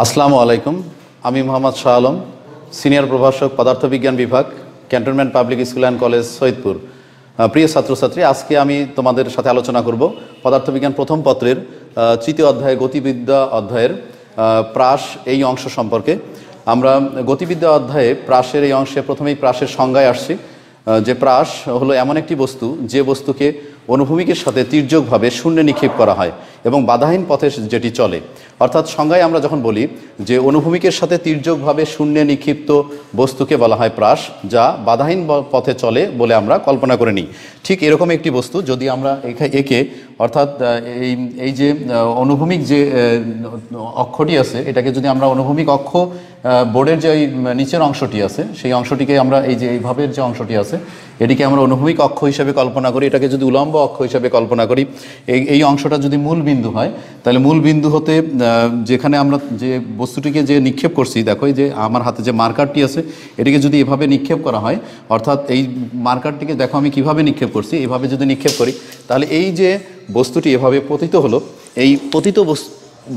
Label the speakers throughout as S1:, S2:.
S1: আসসালামু আলাইকুম। আমি মোহাম্মদ শাহ আলম, সিনিয়র প্রভাষক পদার্থবিজ্ঞান বিভাগ, cantonment public school and college, Saidpur. প্রিয় ছাত্রছাত্রী, আজকে আমি তোমাদের সাথে আলোচনা করব পদার্থবিজ্ঞান প্রথম পত্রের তৃতীয় অধ্যায় গতিবিদ্যা অধ্যায়ের প্রাস এই অংশ সম্পর্কে। আমরা গতিবিদ্যা অধ্যায়ে প্রাসের এই অংশে প্রথমেই প্রাসের সংজ্ঞায় আসছি, যে প্রাস হলো এমন একটি বস্তু যে বস্তুকে অনুভূমিকের সাথে তির্যকভাবে শূন্যে নিক্ষেপ করা হয় এবং বাধাহীন পথে যেটি চলে। অর্থাৎ সংজ্ঞায় আমরা যখন বলি যে অনুভূমিকের সাথে তির্যকভাবে শূন্যে নিক্ষিপ্ত বস্তুকে বলা হয় প্রাস, যা বাধাহীন পথে চলে বলে আমরা কল্পনা করে নিই। ঠিক এরকম একটি বস্তু যদি আমরা একে অর্থাৎ এই যে অনুভূমিক যে অক্ষটি আছে, এটাকে যদি আমরা অনুভূমিক অক্ষ বোর্ডের যে নিচের অংশটি আছে সেই অংশটিকে আমরা এই যে এইভাবে যে অংশটি আছে এটিকে আমরা অনুভূমিক অক্ষ হিসেবে কল্পনা করি, এটাকে যদি উলম্ব অক্ষ হিসেবে কল্পনা করি, এই অংশটা যদি মূল বিন্দু হয়, তাহলে মূল বিন্দু হতে যেখানে আমরা যে বস্তুটিকে যে নিক্ষেপ করছি, দেখো এই যে আমার হাতে যে মার্কারটি আছে এটিকে যদি এভাবে নিক্ষেপ করা হয়, অর্থাৎ এই মার্কারটিকে দেখো আমি কিভাবে নিক্ষেপ করছি, এভাবে যদি নিক্ষেপ করি তাহলে এই যে বস্তুটি এভাবে পতিত হলো, এই পতিত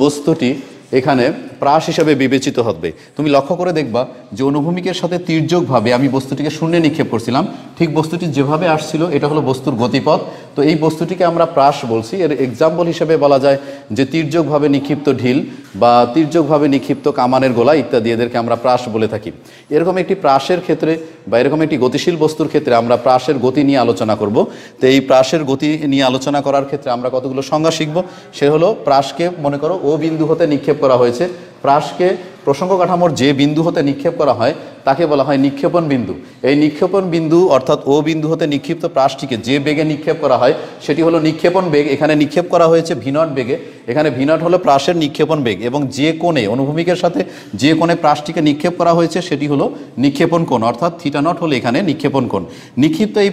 S1: বস্তুটি এখানে প্রাস হিসাবে বিবেচিত হবে। তুমি লক্ষ্য করে দেখবা যে অনুভূমিকের সাথে তির্যকভাবে আমি বস্তুটিকে শূন্যে নিক্ষেপ করছিলাম, ঠিক বস্তুটি যেভাবে আসছিল এটা হলো বস্তুর গতিপথ। তো এই বস্তুটিকে আমরা প্রাস বলছি। এর এক্সাম্পল হিসেবে বলা যায় যে তির্যকভাবে নিক্ষিপ্ত ঢিল বা তির্যকভাবে নিক্ষিপ্ত কামানের গোলা ইত্যাদি, এদেরকে আমরা প্রাস বলে থাকি। এরকম একটি প্রাসের ক্ষেত্রে বা এরকম একটি গতিশীল বস্তুর ক্ষেত্রে আমরা প্রাসের গতি নিয়ে আলোচনা করব। তো এই প্রাসের গতি নিয়ে আলোচনা করার ক্ষেত্রে আমরা কতগুলো সংজ্ঞা শিখব। সে হলো প্রাসকে মনে করো ও বিন্দু হতে নিক্ষেপ করা হয়েছে। প্রাসকে প্রসঙ্গ কাঠামোর যে বিন্দু হতে নিক্ষেপ করা হয় তাকে বলা হয় নিক্ষেপণ বিন্দু। এই নিক্ষেপণ বিন্দু অর্থাৎ ও বিন্দু হতে নিক্ষিপ্ত প্রাসটিকে যে বেগে নিক্ষেপ করা হয় সেটি হলো নিক্ষেপণ বেগ। এখানে নিক্ষেপ করা হয়েছে V0 বেগে, এখানে V0 হলো প্রাসের নিক্ষেপণ বেগ, এবং যে কোণে অনুভূমিকের সাথে যে কোণে প্রাসটিকে নিক্ষেপ করা হয়েছে সেটি হলো নিক্ষেপণ কোণ, অর্থাৎ θ0 হলো এখানে নিক্ষেপণ কোণ। নিক্ষিপ্ত এই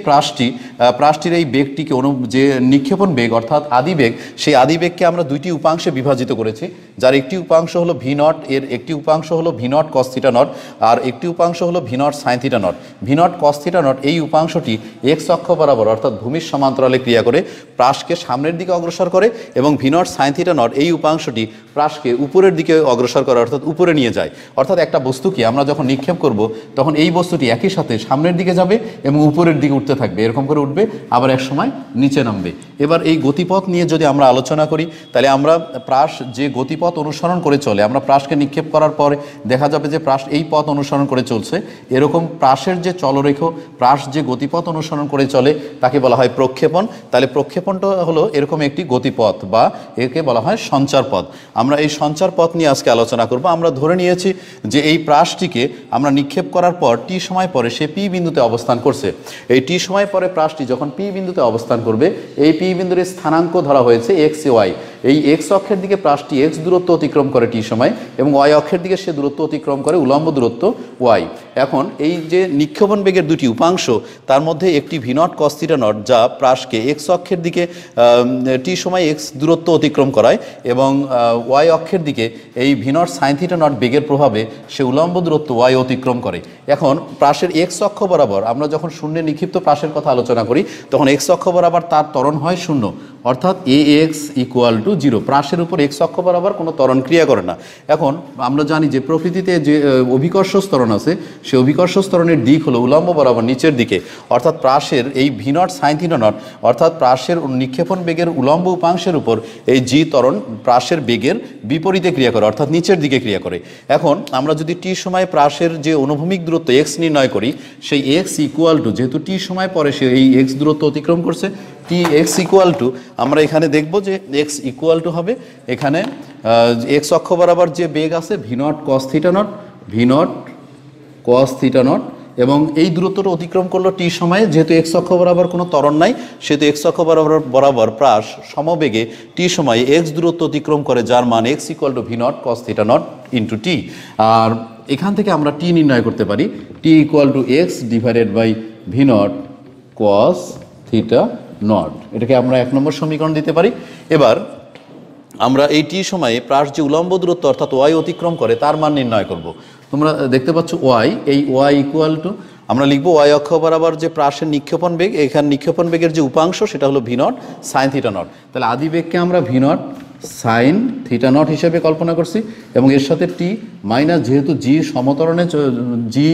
S1: প্রাসটির এই বেগটিকে যে নিক্ষেপণ বেগ অর্থাৎ আদিবেগ, সেই আদিবেগকে আমরা দুইটি উপাংশে বিভাজিত করেছি, যার একটি উপাংশ হলো V0, এর একটি উপাংশ হলো V0 cos θ0 আর একটি উপাংশ হলো V0 sin θ0। V0 cos θ0 এই উপাংশটি এক্স অক্ষ বরাবর অর্থাৎ ভূমির সমান্তরালে ক্রিয়া করে প্রাসকে সামনের দিকে অগ্রসর করে, এবং V0 sin θ0 এই উপাংশটি প্রাসকে উপরের দিকে অগ্রসর করে অর্থাৎ উপরে নিয়ে যায়। অর্থাৎ একটা বস্তুকে আমরা যখন নিক্ষেপ করব তখন এই বস্তুটি একই সাথে সামনের দিকে যাবে এবং উপরের দিকে উঠতে থাকবে, এরকম করে উঠবে, আবার এক সময় নিচে নামবে। এবার এই গতিপথ নিয়ে যদি আমরা আলোচনা করি তাহলে আমরা প্রাস যে গতিপথ অনুসরণ করে চলে, আমরা প্রাসকে নিক্ষেপ করার পরে দেখা যাবে যে প্রাস এই পথ অনুসরণ করে চলছে। এরকম প্রাসের যে চলরেখ, প্রাস যে গতিপথ অনুসরণ করে চলে তাকে বলা হয় প্রক্ষেপণ। তাহলে প্রক্ষেপণটা হলো এরকম একটি গতিপথ বা একে বলা হয় সঞ্চার পথ। আমরা এই সঞ্চার পথ নিয়ে আজকে আলোচনা করব। আমরা ধরে নিয়েছি যে এই প্রাসটিকে আমরা নিক্ষেপ করার পর টি সময় পরে সে পি বিন্দুতে অবস্থান করছে। এই টি সময় পরে প্রাসটি যখন পি বিন্দুতে অবস্থান করবে, এই পি বিন্দুর স্থানাঙ্ক ধরা হয়েছে এক্স ওয়াই। এই এক্স অক্ষের দিকে প্রাসটি এক্স দূরত্ব অতিক্রম করে টি সময়, এবং ওয়াই অক্ষের দিকে সে দূরত্ব অতিক্রম করে উলম্ব দূরত্ব ওয়াই। এখন এই যে নিক্ষেপণ বেগের দুটি উপাংশ, তার মধ্যে একটি V0 cos θ0 যা প্রাসকে এক্স অক্ষের দিকে টি সময় এক্স দূরত্ব অতিক্রম করায়, এবং ওয়াই অক্ষের দিকে এই V0 sin θ0 বেগের প্রভাবে সে উলম্ব দূরত্ব ওয়াই অতিক্রম করে। এখন প্রাসের এক্স অক্ষ বরাবর আমরা যখন শূন্যে নিক্ষিপ্ত প্রাসের কথা আলোচনা করি তখন এক্স অক্ষ বরাবর তার ত্বরণ হয় শূন্য, অর্থাৎ Ax = 0। প্রাসের উপর এক্স অক্ষ বরাবর কোনো ত্বরণ ক্রিয়া করে না। এখন আমরা জানি যে প্রকৃতিতে যে অভিকর্ষ ত্বরণ আছে সেই অভিকর্ষ ত্বরণের দিক হলো উলম্ব বরাবর নিচের দিকে, অর্থাৎ প্রাসের এই V0 sin θ0 অর্থাৎ প্রাসের নিক্ষেপণ বেগের উলম্ব উপাংশের উপর এই জি ত্বরণ প্রাসের বেগের বিপরীতে ক্রিয়া করে, অর্থাৎ নিচের দিকে ক্রিয়া করে। এখন আমরা যদি টি সময় প্রাসের যে অনুভূমিক দূরত্ব এক্স নির্ণয় করি, সেই এক্স = যেহেতু টি সময় পরে সে এই এক্স দূরত্ব অতিক্রম করছে, টি এক্স = আমরা এখানে দেখব যে এক্স = হবে এখানে এক্স অক্ষ বরাবর যে বেগ আছে V0 cos θ0, V0 cos θ0, এবং এই দূরত্বটা অতিক্রম করলো টি সময়ে, যেহেতু এক্স অক্ষ বরাবর কোনো ত্বরণ নাই সেহেতু এক্স অক্ষ বরাবর প্রাস সমবেগে টি সময়ে এক্স দূরত্ব অতিক্রম করে, যার মান x = V0 cos θ0 × t। আর এখান থেকে আমরা টি নির্ণয় করতে পারি t = x / V0 cos θ0। এটাকে আমরা 1 নম্বর সমীকরণ দিতে পারি। এবার আমরা এই টি সময়ে প্রাস যে উলম্ব দূরত্ব অর্থাৎ ওয়াই অতিক্রম করে তার মান নির্ণয় করব। তোমরা দেখতে পাচ্ছ ওয়াই, এই ওয়াই = আমরা লিখব ওয়াই অক্ষ বরাবর যে প্রাসের নিক্ষেপণ বেগ, এখানে নিক্ষেপণ বেগের যে উপাংশ সেটা হলো V0 sin θ0। তাহলে আদি বেগকে আমরা V0 সাইন থিটা নট হিসেবে কল্পনা করছি এবং এর সাথে টি মাইনাস, যেহেতু জি সমতরণে জি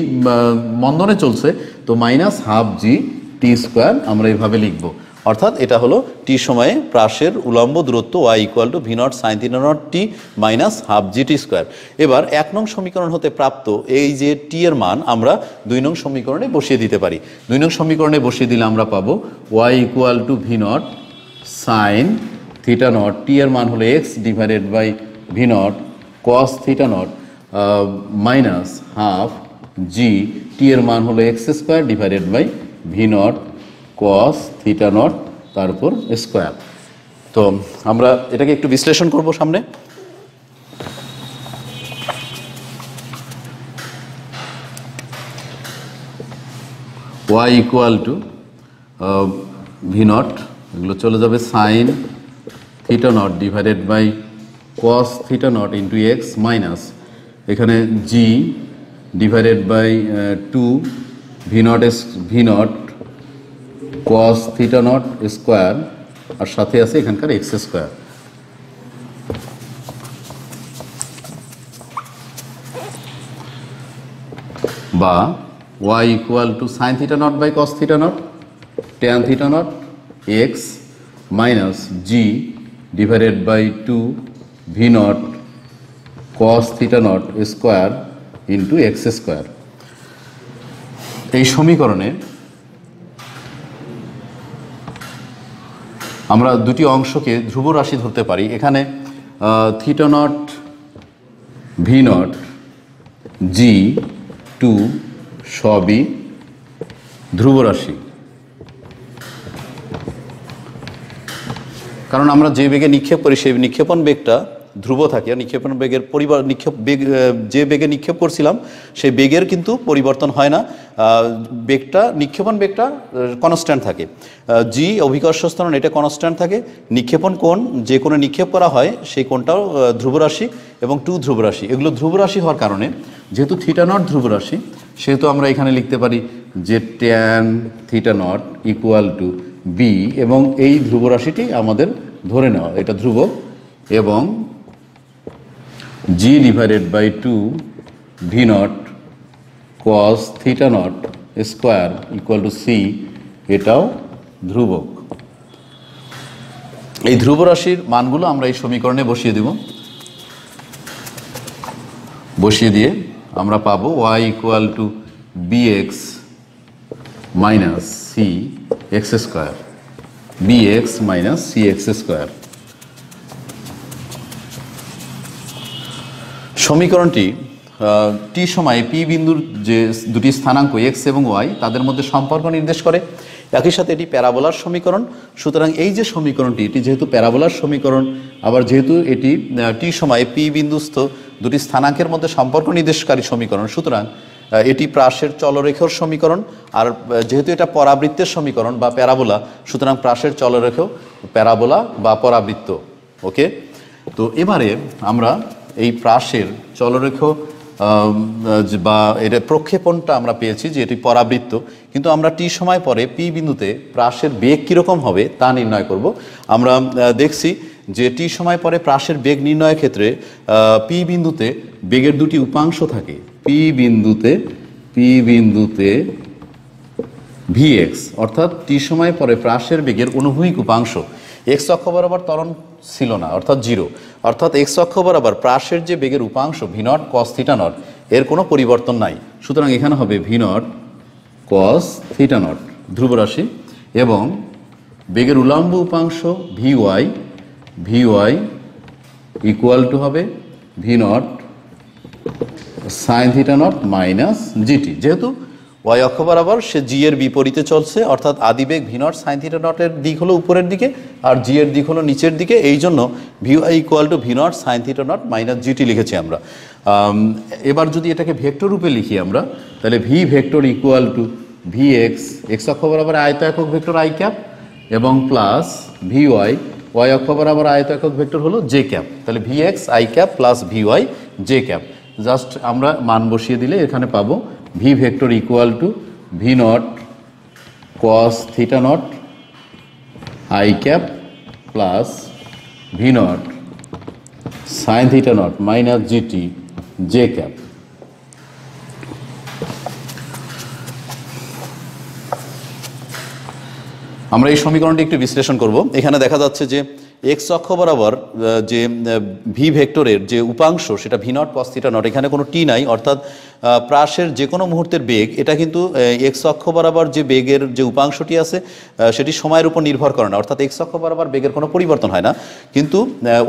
S1: মন্দনে চলছে, তো minus half g t square আমরা এইভাবে লিখব। অর্থাৎ এটা হলো টি সময়ে প্রাসের উলম্ব দূরত্ব y equal to v naught sine theta naught t minus half g t square. এবার 1 নং সমীকরণ হতে প্রাপ্ত এই যে টি এর মান আমরা 2 নং সমীকরণে বসিয়ে দিতে পারি। 2 নং সমীকরণে বসিয়ে দিলে আমরা পাবো y equal to v naught sine theta naught, t এর মান হলো x divided by v naught cos theta naught minus half g, t এর মান হলো x square divided by v naught cos theta naught তারপর স্কোয়ার। তো আমরা এটাকে একটু বিশ্লেষণ করব সামনে। Y equal to v naught, এগুলো চলে যাবে sine theta naught divided by cos theta naught into x minus এখানে জি divided by 2 v naught cos theta naught square আর সাথে আছে এখানকার এক্স স্কোয়ার, বা y equal to sine theta naught by cos theta naught tan theta naught x minus g divided by 2 v naught cos theta naught square into x square. এই সমীকরণে আমরা দুটি অংশকে ধ্রুব রাশি ধরতে পারি। এখানে থিটা নট ভি নট জি 2 সবই ধ্রুব রাশি, কারণ আমরা যে বেগে নিক্ষেপ করি সেই নিক্ষেপণ বেগটা ধ্রুব থাকে। নিক্ষেপণ বেগের যে বেগে নিক্ষেপ করছিলাম সেই বেগের কিন্তু পরিবর্তন হয় না, বেগটা নিক্ষেপণ বেগটা কনস্ট্যান্ট থাকে। জি অভিকর্ষ ত্বরণ এটা কনস্ট্যান্ট থাকে। নিক্ষেপণ কোণ, যে কোনো নিক্ষেপ করা হয় সেই কোণটাও ধ্রুবরাশি এবং 2 ধ্রুবরাশি। এগুলো ধ্রুবরাশি হওয়ার কারণে যেহেতু থিটা নট ধ্রুবরাশি, সেহেতু আমরা এখানে লিখতে পারি যে tan theta naught equal to b, এবং এই ধ্রুবরাশিটি আমাদের ধরে নেওয়া, এটা ধ্রুবক, এবং g divided by 2 v naught cos theta naught square equal to c, এটাও ধ্রুবক। এই ধ্রুব রাশির মানগুলো আমরা এই সমীকরণে বসিয়ে দেব। বসিয়ে দিয়ে আমরা পাবো y equal to b x minus c x square, b x minus c x square. সমীকরণটি টি সময়ে পি বিন্দুর যে দুটি স্থানাঙ্ক এক্স এবং ওয়াই তাদের মধ্যে সম্পর্ক নির্দেশ করে। একই সাথে এটি প্যারাবোলার সমীকরণ। সুতরাং এই যে সমীকরণটি, এটি যেহেতু প্যারাবোলার সমীকরণ, আবার যেহেতু এটি টি সময়ে পি বিন্দুস্থ দুটি স্থানাঙ্কের মধ্যে সম্পর্ক নির্দেশকারী সমীকরণ, সুতরাং এটি প্রাসের চলরেখার সমীকরণ। আর যেহেতু এটা পরাবৃত্তের সমীকরণ বা প্যারাবোলা, সুতরাং প্রাসের চলরেখাও প্যারাবোলা বা পরাবৃত্ত। ওকে, তো এবারে আমরা এই প্রাসের চলরেখ বা এর প্রক্ষেপণটা আমরা পেয়েছি যে এটি পরাবৃত্ত, কিন্তু আমরা টি সময় পরে পি বিন্দুতে প্রাসের বেগ কীরকম হবে তা নির্ণয় করব। আমরা দেখছি যে টি সময় পরে প্রাসের বেগ নির্ণয়ের ক্ষেত্রে পি বিন্দুতে বেগের দুটি উপাংশ থাকে। পি বিন্দুতে ভি এক্স, অর্থাৎ টি সময় পরে প্রাসের বেগের অনুভূমিক উপাংশ এক্স অক্ষ বরাবর ত্বরণ ছিল না, অর্থাৎ 0, অর্থাৎ এক্স অক্ষ বরাবর প্রাসের যে বেগের উপাংশ v naught cos theta naught এর কোনো পরিবর্তন নাই। সুতরাং এখানে হবে v naught cos theta naught ধ্রুব রাশি, এবং বেগের উলম্ব উপাংশ ভি ওয়াই ইকুয়াল টু হবে v naught sine theta naught minus g t. যেহেতু ওয়াই অক্ষ বরাবর সে জি এর বিপরীতে চলছে, অর্থাৎ আদিবেগ ভি নট সাইন থিটা নটের দিক হলো উপরের দিকে আর জি এর দিক হলো নিচের দিকে, এই জন্য v y equal to v naught sine theta naught minus gt লিখেছি আমরা। এবার যদি এটাকে ভেক্টর রূপে লিখি আমরা, তাহলে v vector equal to v x, x অক্ষ বরাবর আয়ত একক ভেক্টর আই ক্যাপ, এবং প্লাস ভি ওয়াই, ওয়াই অক্ষ বরাবর আয়ত একক ভেক্টর হলো জে ক্যাপ। তাহলে v x i cap plus v y j cap. Just আমরা মান বসিয়ে দিলে এখানে পাবো v vector equal to v naught cos theta naught i cap plus v naught sine theta naught minus gt j cap. আমরা এই সমীকরণটি একটু বিশ্লেষণ করব। এখানে দেখা যাচ্ছে যে এক্স অক্ষ বরাবর যে ভি ভেক্টরের যে উপাংশ সেটা V naught cos theta not, এখানে কোনো টি নাই, অর্থাৎ প্রাসের যে কোনো মুহূর্তের বেগ এটা কিন্তু এক্স অক্ষ বরাবর যে বেগের যে উপাংশটি আছে সেটি সময়ের উপর নির্ভর করে না, অর্থাৎ এক্স অক্ষ বরাবর বেগের কোনো পরিবর্তন হয় না। কিন্তু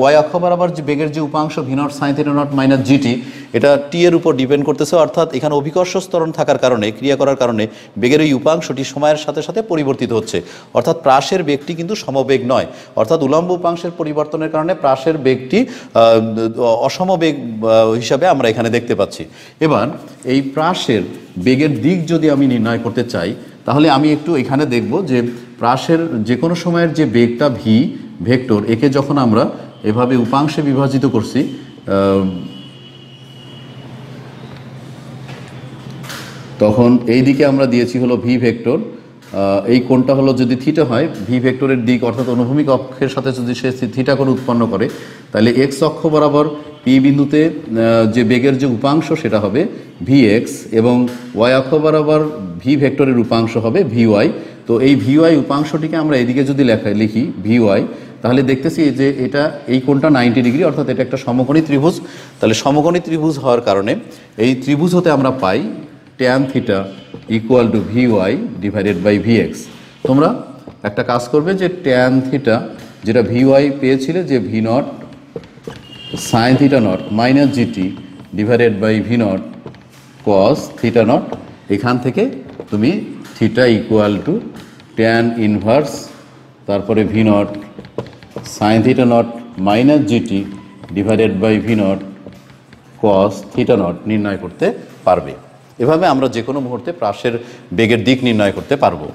S1: ওয়াই অক্ষ বরাবর যে বেগের যে উপাংশ v naught sine theta naught minus GT এটা টি এর উপর ডিপেন্ড করতেছে, অর্থাৎ এখানে অভিকর্ষ ত্বরণ থাকার কারণে, ক্রিয়া করার কারণে বেগের এই উপাংশটি সময়ের সাথে সাথে পরিবর্তিত হচ্ছে, অর্থাৎ প্রাসের বেগটি কিন্তু সমবেগ নয়, অর্থাৎ উলম্ব উপাংশের পরিবর্তনের কারণে প্রাসের বেগটি অসমবেগ হিসাবে আমরা এখানে দেখতে পাচ্ছি। এবার এই প্রাসের বেগের দিক যদি আমি নির্ণয় করতে চাই তাহলে আমি একটু এখানে দেখব যে প্রাসের যে কোনো সময়ের যে বেগটা ভি ভেক্টর, একে যখন আমরা এভাবে উপাংশে বিভাজিত করছি, তখন এই দিকে আমরা দিয়েছি হলো ভি ভেক্টর, এই কোণটা হলো যদি থিটা হয়, ভি ভেক্টরের দিক অর্থাৎ অনুভূমিক অক্ষের সাথে যদি সে থিটা কোণ উৎপন্ন করে তাহলে এক্স অক্ষ বরাবর পি বিন্দুতে যে বেগের যে উপাংশ সেটা হবে ভি এক্স এবং ওয়াই অক্ষ বরাবর ভি ভেক্টরের উপাংশ হবে ভি ওয়াই। তো এই ভি ওয়াই উপাংশটিকে আমরা এদিকে যদি লিখি ভি ওয়াই, তাহলে দেখতেছি যে এটা এই কোণটা 90 ডিগ্রি, অর্থাৎ এটা একটা সমকোণী ত্রিভুজ। তাহলে সমকোণী ত্রিভুজ হওয়ার কারণে এই ত্রিভুজ হতে আমরা পাই tan theta equal to v y divided by v x. তোমরা একটা কাজ করবে যে ট্যান থিটা যেটা ভি ওয়াই পেয়েছিলে যে v naught sine theta naught minus g t divided by v naught cos theta naught, এখান থেকে তুমি theta equal to tan inverse তারপরে v naught sine theta naught minus g t divided by v naught cos theta naught নির্ণয় করতে পারবে। এভাবে আমরা যে কোনো মুহূর্তে প্রাসের বেগের দিক নির্ণয় করতে পারবো।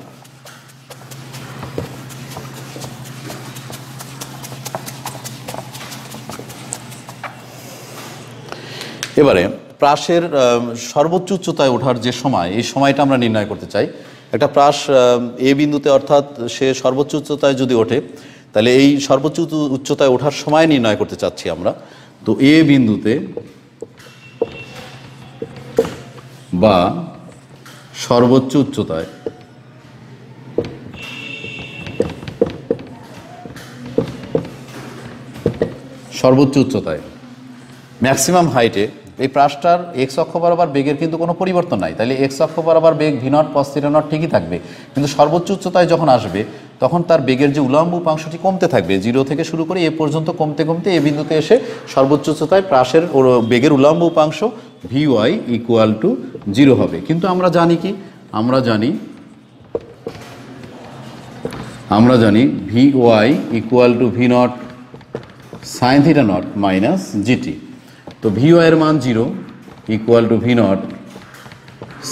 S1: এবারে প্রাসের সর্বোচ্চ উচ্চতায় ওঠার যে সময়, এই সময়টা আমরা নির্ণয় করতে চাই। একটা প্রাস এ বিন্দুতে অর্থাৎ সে সর্বোচ্চ উচ্চতায় যদি ওঠে তাহলে এই সর্বোচ্চ উচ্চতায় ওঠার সময় নির্ণয় করতে চাচ্ছি আমরা। তো এ বিন্দুতে বা সর্বোচ্চ উচ্চতায় ম্যাক্সিমাম হাইটে এই প্রাসটার এক্স অক্ষ বরাবর বেগের কিন্তু কোনো পরিবর্তন নাই, তাহলে এক্স অক্ষ বরাবর বেগ v naught cos theta naught ঠিকই থাকবে, কিন্তু সর্বোচ্চ উচ্চতায় যখন আসবে তখন তার বেগের যে উলম্ব উপাংশটি কমতে থাকবে, 0 থেকে শুরু করে এ পর্যন্ত কমতে কমতে এ বিন্দুতে এসে সর্বোচ্চ উচ্চতায় প্রাসের বেগের উলম্ব উপাংশ ভি ওয়াই ইকুয়াল টু 0 হবে। কিন্তু আমরা জানি কি, আমরা জানি v y equal to v naught sine theta naught minus g t. তো ভি ওয়াই এর মান 0 equal to v naught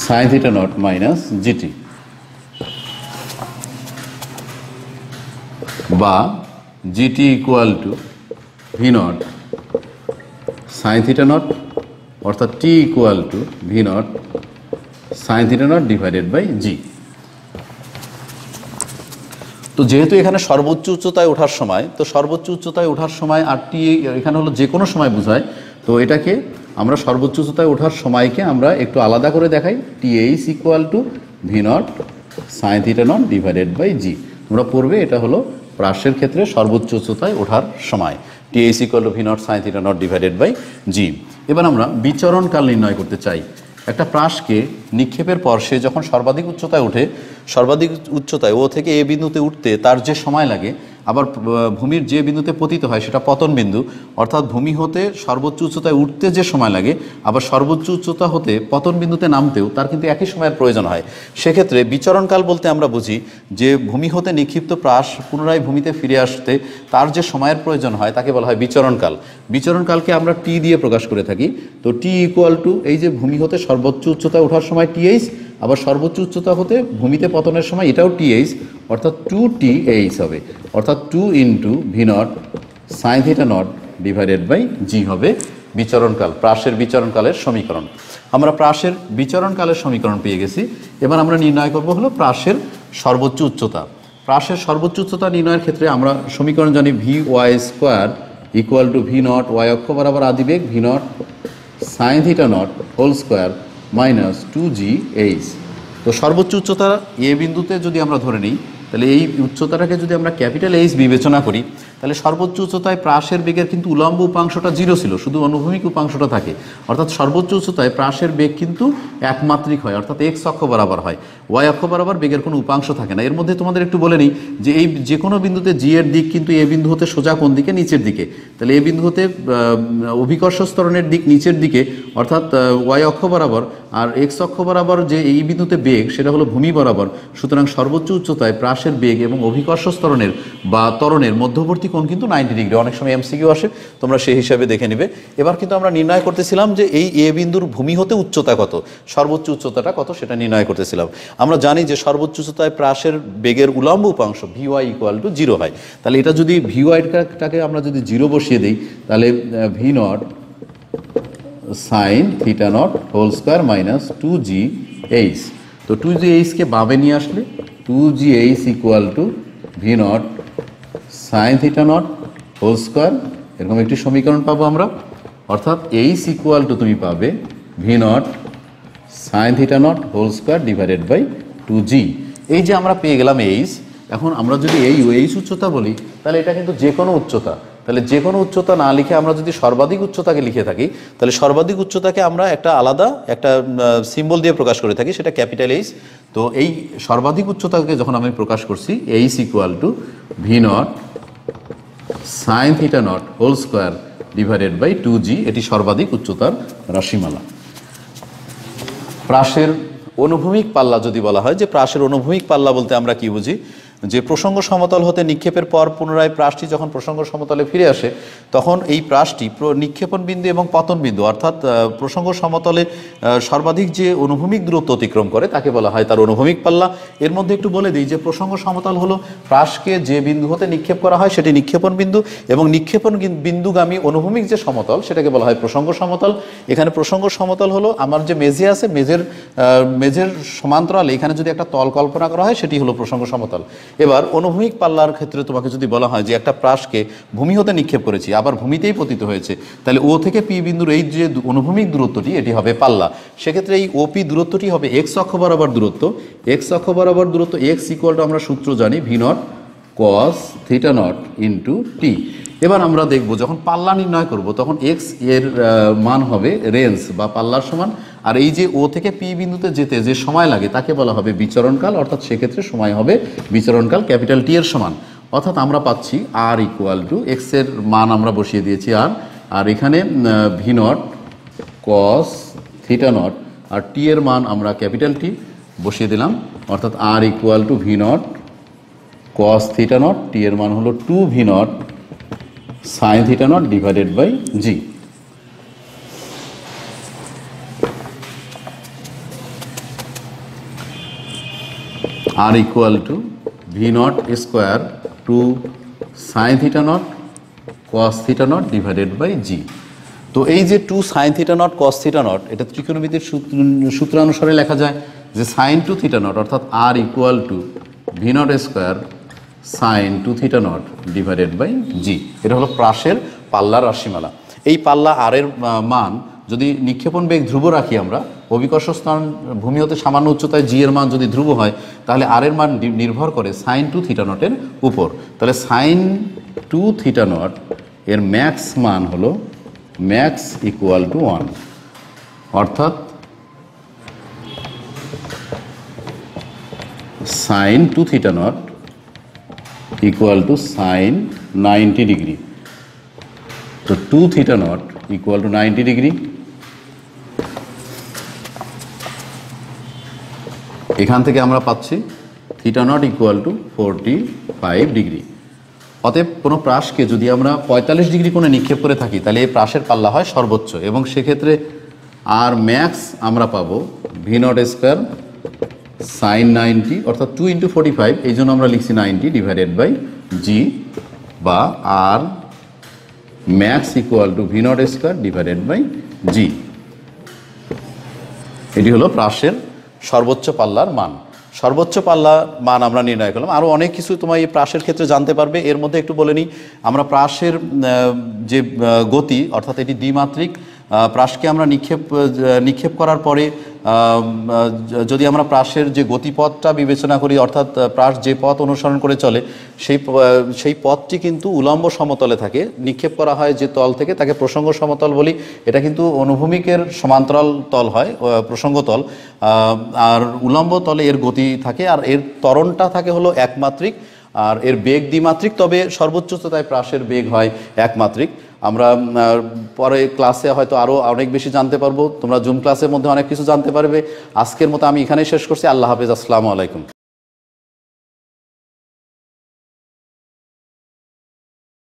S1: sine theta naught minus g t, বা g t equal to v naught sine theta naught, অর্থাৎ t equal to v naught sine theta naught divided by g. তো যেহেতু এখানে সর্বোচ্চ উচ্চতায় ওঠার সময়, তো সর্বোচ্চ উচ্চতায় ওঠার সময় আর টি এখানে হলো যে কোনো সময় বোঝায়, তো এটাকে আমরা সর্বোচ্চ উচ্চতায় ওঠার সময়কে আমরা একটু আলাদা করে দেখাই, t h equal to v naught sine theta naught divided by g. তোমরা পড়বে এটা হলো প্রাসের ক্ষেত্রে সর্বোচ্চ উচ্চতায় ওঠার সময়, t h equal to v naught sine theta naught divided by g. এবার আমরা বিচরণকাল নির্ণয় করতে চাই। একটা প্রাসকে নিক্ষেপের পর সে যখন সর্বাধিক উচ্চতায় ওঠে, সর্বাধিক উচ্চতায় ও থেকে এ বিন্দুতে উঠতে তার যে সময় লাগে, আবার ভূমির যে বিন্দুতে পতিত হয় সেটা পতন বিন্দু, অর্থাৎ ভূমি হতে সর্বোচ্চ উচ্চতায় উঠতে যে সময় লাগে আবার সর্বোচ্চ উচ্চতা হতে পতন বিন্দুতে নামতেও তার কিন্তু একই সময়ের প্রয়োজন হয়। সেক্ষেত্রে বিচরণকাল বলতে আমরা বুঝি যে ভূমি হতে নিক্ষিপ্ত প্রাস পুনরায় ভূমিতে ফিরে আসতে তার যে সময়ের প্রয়োজন হয় তাকে বলা হয় বিচরণকাল। বিচরণকালকে আমরা টি দিয়ে প্রকাশ করে থাকি। তো টি ইকুয়াল টু এই যে ভূমি হতে সর্বোচ্চ উচ্চতায় ওঠার সময় টিএইচ, আবার সর্বোচ্চ উচ্চতা হতে ভূমিতে পতনের সময় এটাও টিএইচ, অর্থাৎ 2টিএইচ হবে, অর্থাৎ 2 into v naught sine theta naught divided by g হবে বিচরণকাল, প্রাসের বিচরণকালের সমীকরণ। আমরা প্রাসের বিচরণকালের সমীকরণ পেয়ে গেছি। এবার আমরা নির্ণয় করব হলো প্রাসের সর্বোচ্চ উচ্চতা। প্রাসের সর্বোচ্চ উচ্চতা নির্ণয়ের ক্ষেত্রে আমরা সমীকরণ জানি v y square equal to v naught y অক্ষ বরাবর আদি বেগ v naught sine theta naught whole square minus 2gh। তো সর্বোচ্চ উচ্চতা এ বিন্দুতে যদি আমরা ধরে নিই, তাহলে এই উচ্চতাটাকে যদি আমরা ক্যাপিটাল এইচ বিবেচনা করি, তাহলে সর্বোচ্চ উচ্চতায় প্রাসের বেগের কিন্তু উলম্ব উপাংশটা 0 ছিল, শুধু অনুভূমিক উপাংশটা থাকে। অর্থাৎ সর্বোচ্চ উচ্চতায় প্রাসের বেগ কিন্তু একমাত্রিক হয়, অর্থাৎ এক্স অক্ষ বরাবর হয়, ওয়াই অক্ষ বরাবর বেগের কোনো উপাংশ থাকে না। এর মধ্যে তোমাদের একটু বলে নিই যে এই যে কোনো বিন্দুতে জি এর দিক কিন্তু এ বিন্দু হতে সোজা কোন দিকে, নিচের দিকে। তাহলে এ বিন্দু হতে অভিকর্ষ স্তরণের দিক নিচের দিকে, অর্থাৎ ওয়াই অক্ষ বরাবর, আর এক্স অক্ষ বরাবর যে এই বিন্দুতে বেগ সেটা হলো ভূমি বরাবর। সুতরাং সর্বোচ্চ উচ্চতায় প্রাসের বেগ এবং অভিকর্ষ স্তরণের বা ত্বরণের মধ্যবর্তী কোণ কিন্তু 90 ডিগ্রি। অনেক সময় এমসিকিউ আসে, তোমরা সেই হিসাবে দেখে নেবে। এবার কিন্তু আমরা নির্ণয় করতেছিলাম যে এই এ বিন্দুর ভূমি হতে উচ্চতা কত, সর্বোচ্চ উচ্চতাটা কত সেটা নির্ণয় করতেছিলাম। আমরা জানি যে সর্বোচ্চ উচ্চতায় প্রাসের বেগের উলম্ব উপাংশ ভি ওয়াই ইকুয়াল টু 0 হয়। তাহলে এটা যদি ভি ওয়াইটাকে আমরা যদি 0 বসিয়ে দিই, তাহলে v naught sine theta naught whole square minus 2gh। তো 2gh-কে বামে নিয়ে আসলে 2gh equal to v naught sine theta naught whole square, এরকম একটি সমীকরণ পাবো আমরা। অর্থাৎ এইচ ইকুয়াল টু তুমি পাবে v naught sine theta naught whole square divided by 2g। এই যে আমরা পেয়ে গেলাম এইচ। এখন আমরা যদি এই এইচ উচ্চতা বলি, তাহলে এটা কিন্তু যে কোনো উচ্চতা। তাহলে যে কোনো উচ্চতা না লিখে আমরা যদি সর্বাধিক উচ্চতাকে লিখে থাকি, তাহলে সর্বাধিক উচ্চতাকে আমরা একটা আলাদা একটা সিম্বল দিয়ে প্রকাশ করে থাকি, সেটা ক্যাপিটাল এইচ। তো এই সর্বাধিক উচ্চতাকে যখন আমি প্রকাশ করছি, h equal to v naught sine theta naught whole square divided by 2g, এটি সর্বাধিক উচ্চতার রাশিমালা। প্রাসের অনুভূমিক পাল্লা যদি বলা হয়, যে প্রাসের অনুভূমিক পাল্লা বলতে আমরা কি বুঝি, যে প্রসঙ্গ সমতল হতে নিক্ষেপের পর পুনরায় প্রাসটি যখন প্রসঙ্গ সমতলে ফিরে আসে, তখন এই প্রাসটি নিক্ষেপণ বিন্দু এবং পতন বিন্দু, অর্থাৎ প্রসঙ্গ সমতলে সর্বাধিক যে অনুভূমিক দূরত্ব অতিক্রম করে তাকে বলা হয় তার অনুভূমিক পাল্লা। এর মধ্যে একটু বলে দিই যে প্রসঙ্গ সমতল হলো প্রাসকে যে বিন্দু হতে নিক্ষেপ করা হয় সেটি নিক্ষেপণ বিন্দু, এবং নিক্ষেপণ বিন্দুগামী অনুভূমিক যে সমতল সেটাকে বলা হয় প্রসঙ্গ সমতল। এখানে প্রসঙ্গ সমতল হলো আমার যে মেঝে আছে, মেঝের সমান্তরালে এখানে যদি একটা তল কল্পনা করা হয় সেটি হলো প্রসঙ্গ সমতল। এবার অনুভূমিক পাল্লার ক্ষেত্রে তোমাকে যদি বলা হয় যে একটা প্রাসকে ভূমি হতে নিক্ষেপ করেছি, আবার ভূমিতেই পতিত হয়েছে, তাহলে ও থেকে পি বিন্দুর এই যে অনুভূমিক দূরত্বটি, এটি হবে পাল্লা। সেক্ষেত্রে এই ওপি দূরত্বটি হবে এক্স অক্ষ বরাবর দূরত্ব। এক্স অক্ষ বরাবর দূরত্ব এক্স ইকুয়াল টু আমরা সূত্র জানি v naught cos theta naught into t. এবার আমরা দেখব যখন পাল্লা নির্ণয় করব, তখন এক্স এর মান হবে রেঞ্জ বা পাল্লার সমান, আর এই যে ও থেকে পি বিন্দুতে যেতে যে সময় লাগে তাকে বলা হবে বিচরণকাল, অর্থাৎ সেক্ষেত্রে সময় হবে বিচরণকাল ক্যাপিটাল টি এর সমান। অর্থাৎ আমরা পাচ্ছি আর ইকুয়াল টু এক্স এর মান আমরা বসিয়ে দিয়েছি আর এখানে v naught cos theta naught আর টি এর মান আমরা ক্যাপিটাল টি বসিয়ে দিলাম। অর্থাৎ R equal to v naught cos theta naught, t এর মান হলো 2 v naught sine theta naught divided by g. R equal to v naught square 2 sine theta naught cos theta naught divided by g. তো এই যে 2 sine theta naught cos theta naught, এটা ত্রিকোণমিতির সূত্রানুসারে লেখা যায় যে সাইন 2 থিটা নট, অর্থাৎ R equal to v naught square sine 2 theta naught divided by g. এটা হলো প্রাসের পাল্লার রাশিমালা। এই পাল্লা আর এর মান যদি নিক্ষেপণ বেগ ধ্রুব রাখি আমরা, অভিকর্ষ স্থান ভূমি হতে সামান্য উচ্চতায় জি এর মান যদি ধ্রুব হয়, তাহলে আর এর মান নির্ভর করে সাইন 2 থিটা নটের উপর। তাহলে সাইন 2 থিটা নট এর ম্যাক্স মান হলো ম্যাক্স ইকুয়াল টু 1, অর্থাৎ sine 2 theta naught equal to sine 90 degree. তো 2 theta naught equal to 90 degree. এখান থেকে আমরা পাচ্ছি theta naught equal to 45 degree. অতএব কোনো প্রাসকে যদি আমরা 45 ডিগ্রি কোণে নিক্ষেপ করে থাকি, তাহলে এই প্রাসের পাল্লা হয় সর্বোচ্চ, এবং সেক্ষেত্রে আর ম্যাক্স আমরা পাবো ভি নট স্কোয়ার সাইন 90, অর্থাৎ 2 ইন্টু 45, এই জন্য আমরা লিখছি 90 ডিভাইডেড বাই জি, বা R max equal to v naught square divided by g. এটি হলো প্রাসের সর্বোচ্চ পাল্লার মান। সর্বোচ্চ পাল্লা মান আমরা নির্ণয় করলাম। আরও অনেক কিছু তোমার এই প্রাসের ক্ষেত্রে জানতে পারবে। এর মধ্যে একটু বলে নিই, আমরা প্রাসের যে গতি, অর্থাৎ এটি দ্বিমাত্রিক। প্রাসকে আমরা নিক্ষেপ করার পরে যদি আমরা প্রাসের যে গতিপথটা বিবেচনা করি, অর্থাৎ প্রাস যে পথ অনুসরণ করে চলে সেই পথটি কিন্তু উলম্ব সমতলে থাকে। নিক্ষেপ করা হয় যে তল থেকে, তাকে প্রসঙ্গ সমতল বলি। এটা কিন্তু অনুভূমিকের সমান্তরাল তল হয়, প্রসঙ্গ তল। আর উলম্ব তলে এর গতি থাকে, আর এর ত্বরণটা থাকে হলো একমাত্রিক, আর এর বেগ দ্বিমাত্রিক। তবে সর্বোচ্চতায় প্রাসের বেগ হয় একমাত্রিক। আমরা পরে ক্লাসে হয়তো আরও অনেক বেশি জানতে পারবো। তোমরা জুম ক্লাসের মধ্যে অনেক কিছু জানতে পারবে। আজকের মতো আমি এখানেই শেষ করছি। আল্লাহ হাফেজ, আসসালামু আলাইকুম।